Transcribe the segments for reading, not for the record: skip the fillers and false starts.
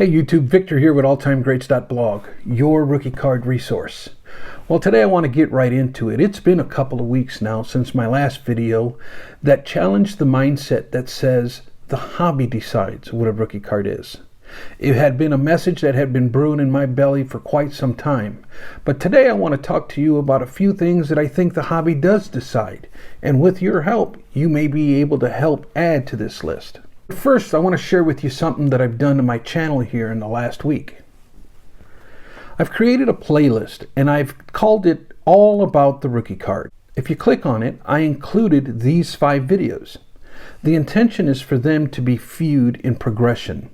Hey YouTube, Victor here with alltimegreats.blog, your rookie card resource. Well, today I want to get right into it. It's been a couple of weeks now since my last video that challenged the mindset that says the hobby decides what a rookie card is. It had been a message that had been brewing in my belly for quite some time. But today I want to talk to you about a few things that I think the hobby does decide. And with your help, you may be able to help add to this list. First, I want to share with you something that I've done to my channel here in the last week. I've created a playlist and I've called it All About the Rookie Card. If you click on it, I included these 5 videos. The intention is for them to be viewed in progression.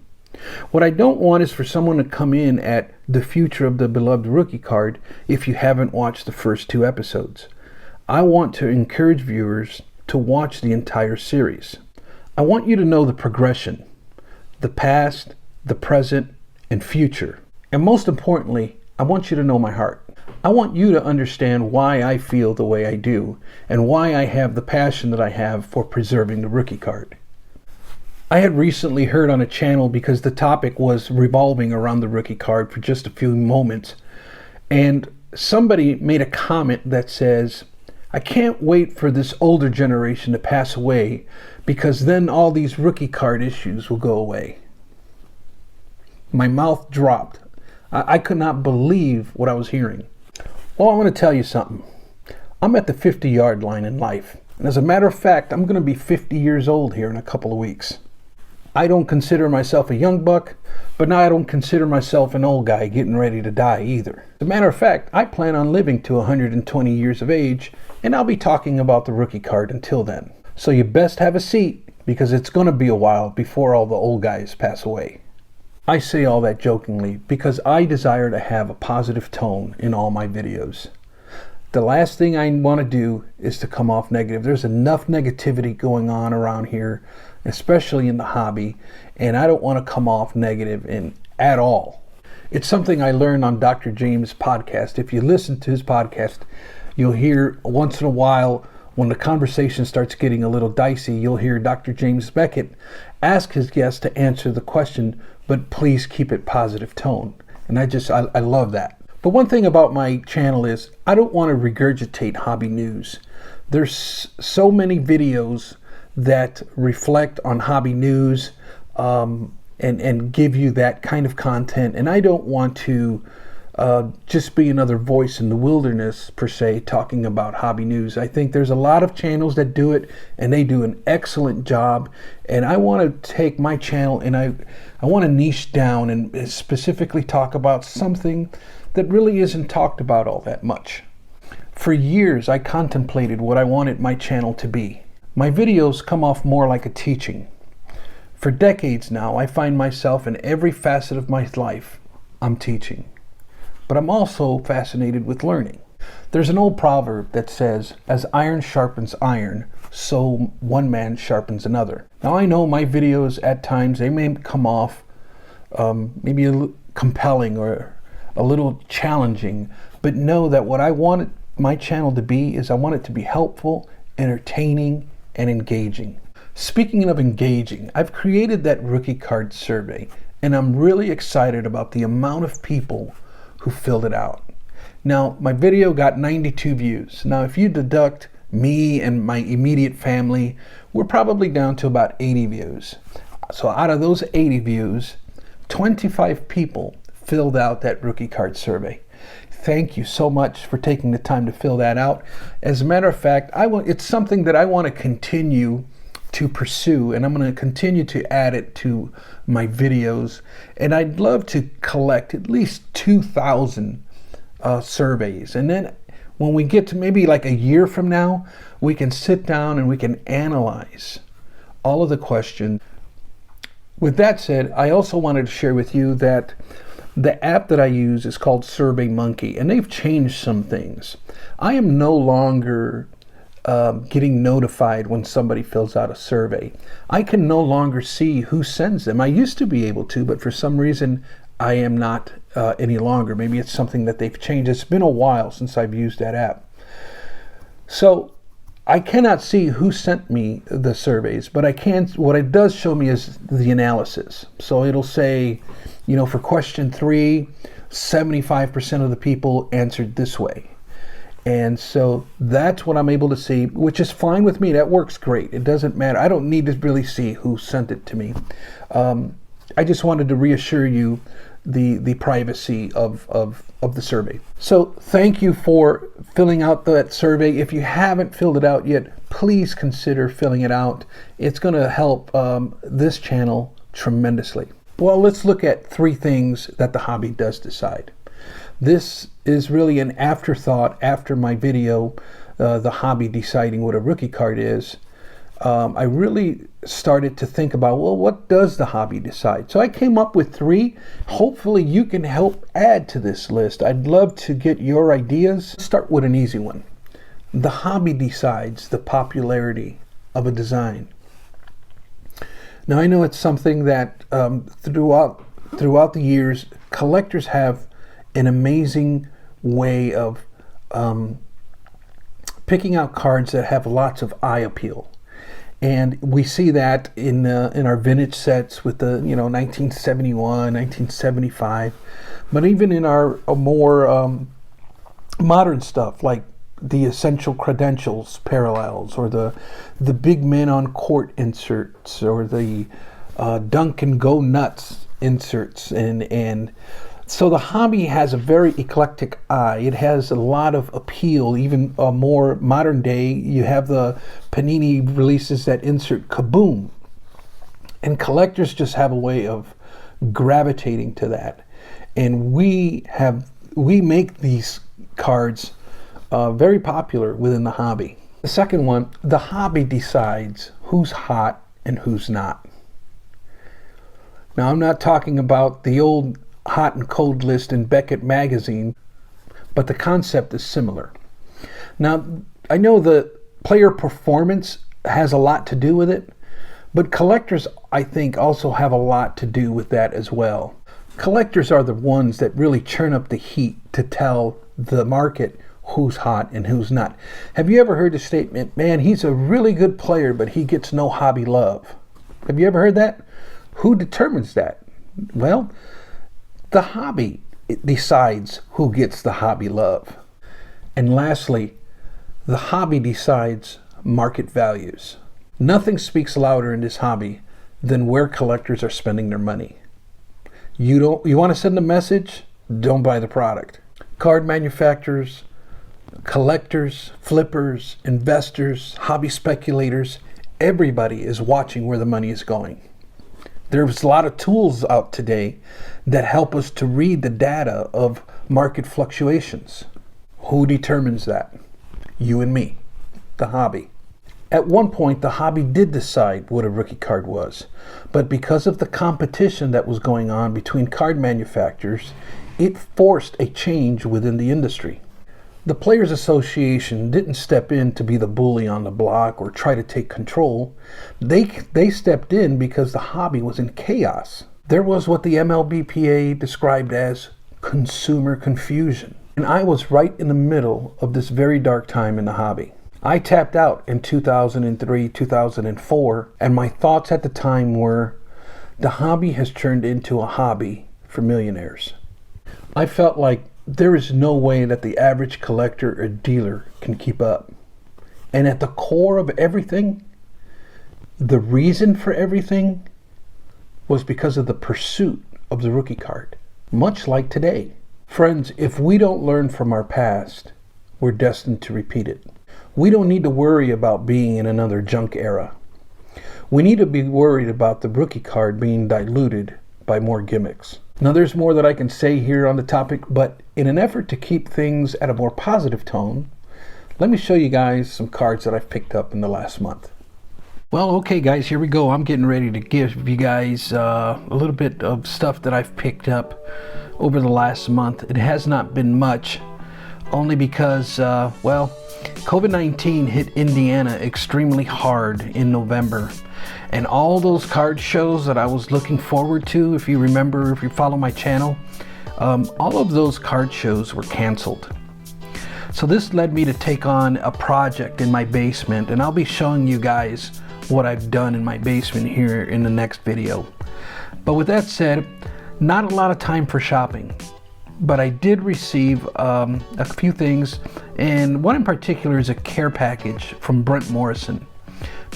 What I don't want is for someone to come in at the future of the beloved rookie card if you haven't watched the first 2 episodes. I want to encourage viewers to watch the entire series. I want you to know the progression, the past, the present, and future. And most importantly, I want you to know my heart. I want you to understand why I feel the way I do and why I have the passion that I have for preserving the rookie card. I had recently heard on a channel, because the topic was revolving around the rookie card for just a few moments, and somebody made a comment that says, I can't wait for this older generation to pass away because then all these rookie card issues will go away. My mouth dropped. I could not believe what I was hearing. Well, I want to tell you something. I'm at the 50-yard line in life. And as a matter of fact, I'm going to be 50 years old here in a couple of weeks. I don't consider myself a young buck, but now I don't consider myself an old guy getting ready to die either. As a matter of fact, I plan on living to 120 years of age, and I'll be talking about the rookie card until then. So you best have a seat, because it's going to be a while before all the old guys pass away. I say all that jokingly because I desire to have a positive tone in all my videos. The last thing I want to do is to come off negative. There's enough negativity going on around here, especially in the hobby, and I don't want to come off negative at all. It's something I learned on Dr. James' podcast. If you listen to his podcast, you'll hear once in a while, when the conversation starts getting a little dicey, you'll hear Dr. James Beckett ask his guests to answer the question, but please keep it positive tone. And I love that. But one thing about my channel is I don't want to regurgitate hobby news. There's so many videos that reflect on hobby news and give you that kind of content. And I don't want to just be another voice in the wilderness, per se, talking about hobby news. I think there's a lot of channels that do it, and they do an excellent job. And I want to take my channel and I want to niche down and specifically talk about something that really isn't talked about all that much. For years, I contemplated what I wanted my channel to be. My videos come off more like a teaching. For decades now, I find myself in every facet of my life, I'm teaching. But I'm also fascinated with learning. There's an old proverb that says, as iron sharpens iron, so one man sharpens another. Now I know my videos at times, they may come off maybe a little compelling or a little challenging, but know that what I want my channel to be is I want it to be helpful, entertaining, and engaging. Speaking of engaging, I've created that rookie card survey, and I'm really excited about the amount of people who filled it out. Now, my video got 92 views. Now, if you deduct me and my immediate family, we're probably down to about 80 views. So out of those 80 views, 25 people filled out that rookie card survey. Thank you so much for taking the time to fill that out. As a matter of fact, it's something that I want to continue to pursue, and I'm going to continue to add it to my videos. And I'd love to collect at least 2,000 surveys. And then when we get to maybe like a year from now, we can sit down and we can analyze all of the questions. With that said, I also wanted to share with you that the app that I use is called SurveyMonkey, and they've changed some things. I am no longer getting notified when somebody fills out a survey. I can no longer see who sends them. I used to be able to, but for some reason I am not any longer. Maybe it's something that they've changed. It's been a while since I've used that app. So I cannot see who sent me the surveys, but what it does show me is the analysis. So it'll say, for question 3, 75% of the people answered this way. And so that's what I'm able to see, which is fine with me. That works great. It doesn't matter. I don't need to really see who sent it to me. I just wanted to reassure you the privacy of the survey. So thank you for filling out that survey. If you haven't filled it out yet, please consider filling it out. It's going to help this channel tremendously. Well, let's look at 3 things that the hobby does decide. This is really an afterthought after my video, the hobby deciding what a rookie card is. I really started to think about, well, what does the hobby decide? So I came up with 3. Hopefully you can help add to this list. I'd love to get your ideas. Let's start with an easy one. The hobby decides the popularity of a design. Now I know it's something that throughout the years, collectors have an amazing way of picking out cards that have lots of eye appeal. And we see that in our vintage sets with the 1971, 1975, but even in our more modern stuff like the Essential Credentials parallels, or the Big Men on Court inserts, or the Dunk and Go Nuts inserts, and so the hobby has a very eclectic eye. It has a lot of appeal, even more modern day. You have the Panini releases that insert Kaboom. And collectors just have a way of gravitating to that. And we make these cards very popular within the hobby. The second one, the hobby decides who's hot and who's not. Now I'm not talking about the old hot and cold list in Beckett magazine, but the concept is similar. Now, I know the player performance has a lot to do with it, but collectors, I think, also have a lot to do with that as well. Collectors are the ones that really churn up the heat to tell the market who's hot and who's not. Have you ever heard the statement, man, he's a really good player, but he gets no hobby love? Have you ever heard that? Who determines that? Well, the hobby decides who gets the hobby love. And lastly, the hobby decides market values. Nothing speaks louder in this hobby than where collectors are spending their money. You want to send a message? Don't buy the product. Card manufacturers, collectors, flippers, investors, hobby speculators, everybody is watching where the money is going. There's a lot of tools out today that help us to read the data of market fluctuations. Who determines that? You and me, the hobby. At one point, the hobby did decide what a rookie card was, but because of the competition that was going on between card manufacturers, it forced a change within the industry. The Players Association didn't step in to be the bully on the block or try to take control. They stepped in because the hobby was in chaos. There was what the MLBPA described as consumer confusion. And I was right in the middle of this very dark time in the hobby. I tapped out in 2003, 2004, and my thoughts at the time were, the hobby has turned into a hobby for millionaires. I felt like there is no way that the average collector or dealer can keep up. And at the core of everything, the reason for everything was because of the pursuit of the rookie card, much like today. Friends, if we don't learn from our past, we're destined to repeat it. We don't need to worry about being in another junk era. We need to be worried about the rookie card being diluted by more gimmicks. Now there's more that I can say here on the topic, but in an effort to keep things at a more positive tone, let me show you guys some cards that I've picked up in the last month. Well, okay guys, here we go. I'm getting ready to give you guys a little bit of stuff that I've picked up over the last month. It has not been much, only because, well, COVID-19 hit Indiana extremely hard in November. And all those card shows that I was looking forward to, if you remember, if you follow my channel, all of those card shows were canceled. So this led me to take on a project in my basement, and I'll be showing you guys what I've done in my basement here in the next video. But with that said, not a lot of time for shopping, but I did receive a few things, and one in particular is a care package from Brent Morrison,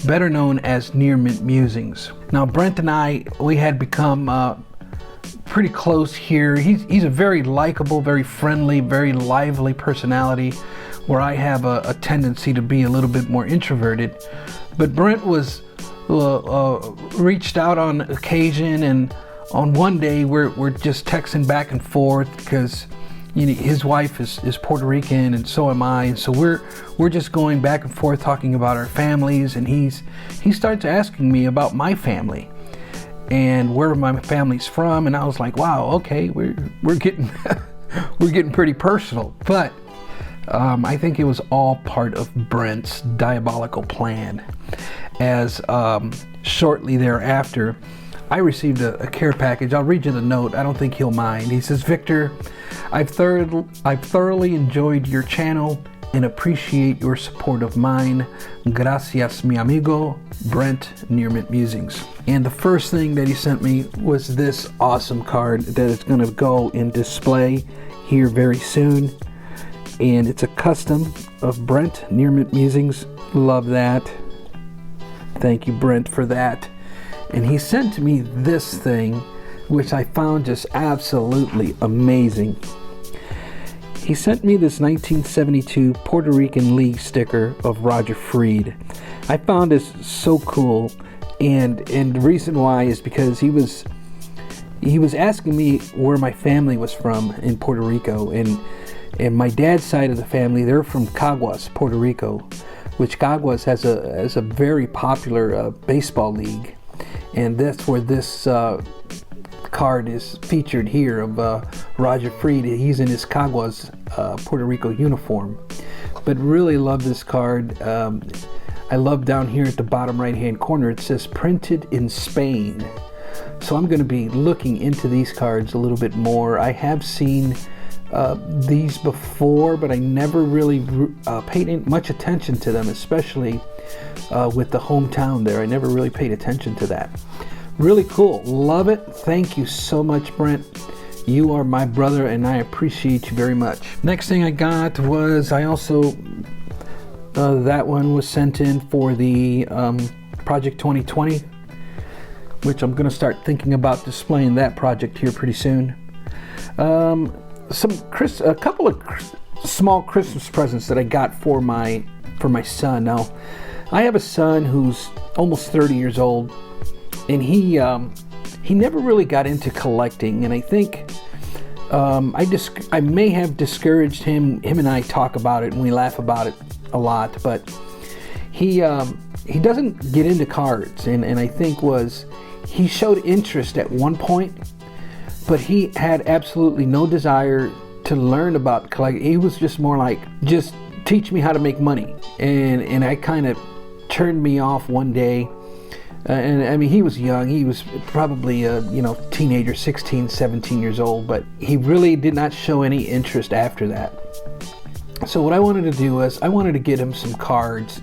better known as Near Mint Musings. Now Brent and I, we had become pretty close here. He's a very likable, very friendly, very lively personality, where I have a tendency to be a little bit more introverted. But Brent was reached out on occasion, and on one day we're just texting back and forth because his wife is Puerto Rican and so am I, and so we're just going back and forth talking about our families, and he starts asking me about my family and where my family's from, and I was like, wow, okay, we're getting we're getting pretty personal. But I think it was all part of Brent's diabolical plan, as shortly thereafter I received a care package. I'll read you the note. I don't think he'll mind. He says, Victor, I've thoroughly enjoyed your channel and appreciate your support of mine. Gracias, mi amigo, Brent, Near Mint Musings. And the first thing that he sent me was this awesome card that is going to go in display here very soon. And it's a custom of Brent, Near Mint Musings. Love that. Thank you, Brent, for that. And he sent me this thing, which I found just absolutely amazing. He sent me this 1972 Puerto Rican League sticker of Roger Freed. I found this so cool, and the reason why is because he was asking me where my family was from in Puerto Rico, and my dad's side of the family, they're from Caguas, Puerto Rico, which Caguas has a very popular baseball league, and that's where this card is featured here of Roger Freed. He's in his Caguas Puerto Rico uniform. But really love this card. I love down here at the bottom right hand corner, it says printed in Spain. So I'm going to be looking into these cards a little bit more. I have seen these before, but I never really paid much attention to them, especially with the hometown there. I never really paid attention to that. Really cool. Love it. Thank you so much, Brent. You are my brother, and I appreciate you very much. Next thing I got was, I also, that one was sent in for the Project 2020, which I'm going to start thinking about displaying that project here pretty soon. A couple of small Christmas presents that I got for my son. Now, I have a son who's almost 30 years old, and he never really got into collecting, and I think I may have discouraged him. Him and I talk about it and we laugh about it a lot, but he doesn't get into cards, and I think he showed interest at one point, but he had absolutely no desire to learn about collecting. He was just more like, just teach me how to make money, and I kind of turned me off one day. And I mean, he was young. He was probably a teenager, 16, 17 years old, but he really did not show any interest after that. So what I wanted to do was, I wanted to get him some cards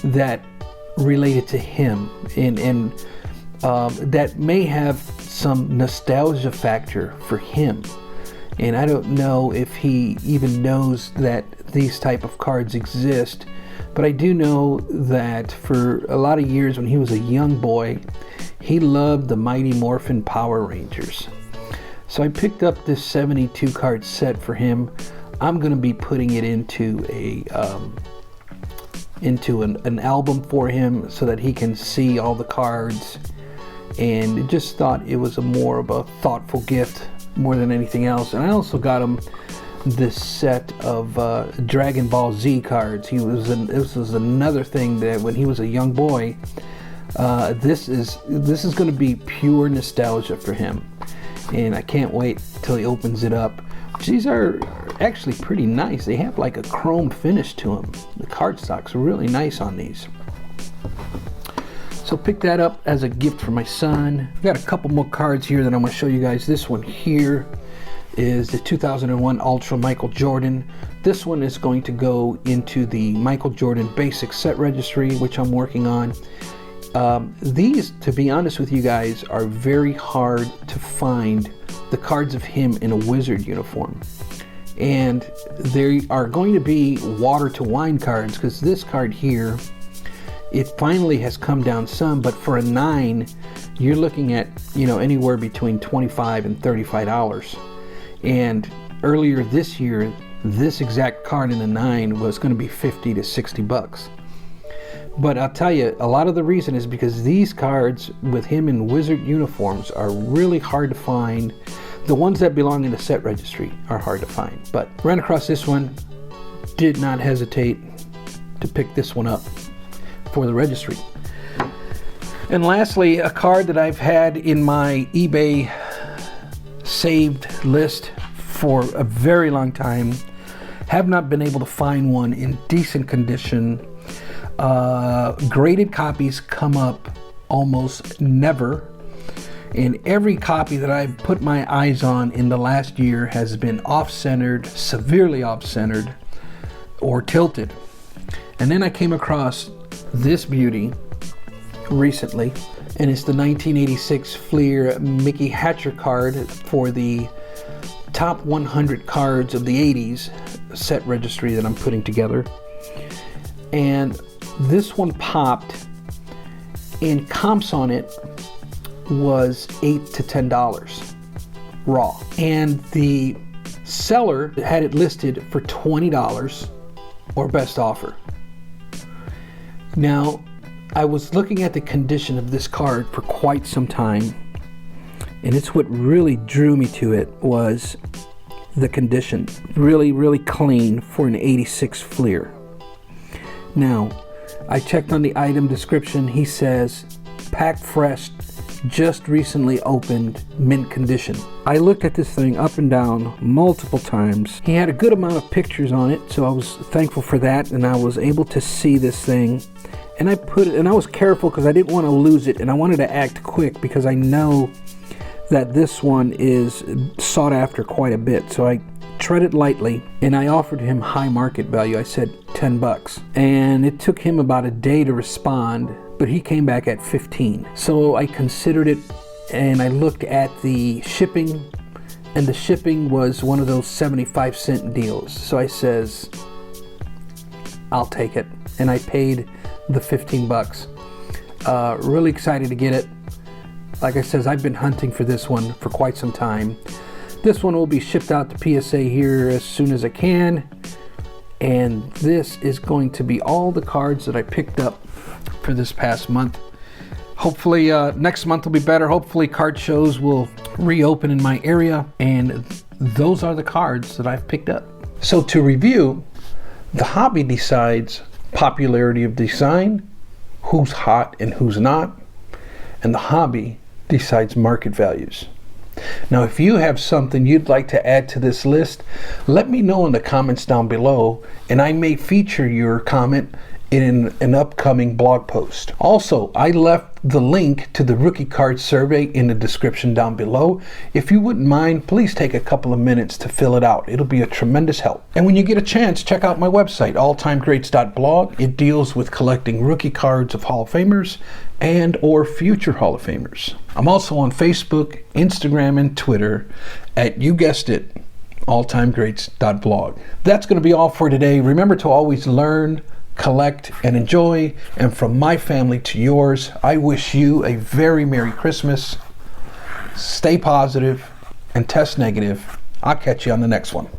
that related to him, and that may have some nostalgia factor for him. And I don't know if he even knows that these type of cards exist, but I do know that for a lot of years when he was a young boy, he loved the Mighty Morphin Power Rangers. So I picked up this 72 card set for him. I'm going to be putting it into an album for him so that he can see all the cards, and just thought it was more of a thoughtful gift more than anything else. And I also got him this set of Dragon Ball Z cards. This was another thing that when he was a young boy, this is going to be pure nostalgia for him, and I can't wait till he opens it up. These are actually pretty nice. They have like a chrome finish to them. The cardstock's really nice on these. So pick that up as a gift for my son. I've got a couple more cards here that I'm going to show you guys. This one here is the 2001 Ultra Michael Jordan. This one is going to go into the Michael Jordan basic set registry, which I'm working on. These, to be honest with you guys, are very hard to find the cards of him in a Wizard uniform. And they are going to be water to wine cards, because this card here, it finally has come down some, but for a 9, you're looking at, anywhere between $25 and $35. And earlier this year, this exact card in a 9 was going to be $50 to $60. But I'll tell you, a lot of the reason is because these cards with him in Wizard uniforms are really hard to find. The ones that belong in the set registry are hard to find. But ran across this one, did not hesitate to pick this one up for the registry. And lastly, a card that I've had in my eBay saved list for a very long time. Have not been able to find one in decent condition. Graded copies come up almost never. And every copy that I've put my eyes on in the last year has been off-centered, severely off-centered, or tilted. And then I came across this beauty recently, and it's the 1986 Fleer Mickey Hatcher card for the top 100 cards of the 80s set registry that I'm putting together. And this one popped, and comps on it was $8 to $10 raw, and the seller had it listed for $20 or best offer. Now, I was looking at the condition of this card for quite some time, and it's what really drew me to it was the condition. Really, really clean for an 86 Fleer. Now, I checked on the item description. He says, packed fresh, just recently opened, mint condition. I looked at this thing up and down multiple times. He had a good amount of pictures on it, so I was thankful for that, and I was able to see this thing. And I put it, and I was careful because I didn't want to lose it, and I wanted to act quick because I know that this one is sought after quite a bit. So I treaded lightly, and I offered him high market value. I said $10, and it took him about a day to respond, but he came back at 15. So I considered it, and I looked at the shipping, and the shipping was one of those 75-cent deals. So I says, I'll take it, and I paid the $15. Really excited to get it. Like I says, I've been hunting for this one for quite some time. This one will be shipped out to PSA here as soon as I can. And this is going to be all the cards that I picked up for this past month. Hopefully next month will be better. Hopefully card shows will reopen in my area. And those are the cards that I've picked up. So to review, the hobby decides popularity of design, who's hot and who's not, and the hobby decides market values. Now, if you have something you'd like to add to this list, let me know in the comments down below, and I may feature your comment in an upcoming blog post. Also, I left the link to the rookie card survey in the description down below. If you wouldn't mind, please take a couple of minutes to fill it out. It'll be a tremendous help. And when you get a chance, check out my website, alltimegreats.blog. It deals with collecting rookie cards of Hall of Famers and or future Hall of Famers. I'm also on Facebook, Instagram, and Twitter at, you guessed it, alltimegreats.blog. That's going to be all for today. Remember to always learn, collect, and enjoy. And from my family to yours, I wish you a very Merry Christmas. Stay positive and test negative. I'll catch you on the next one.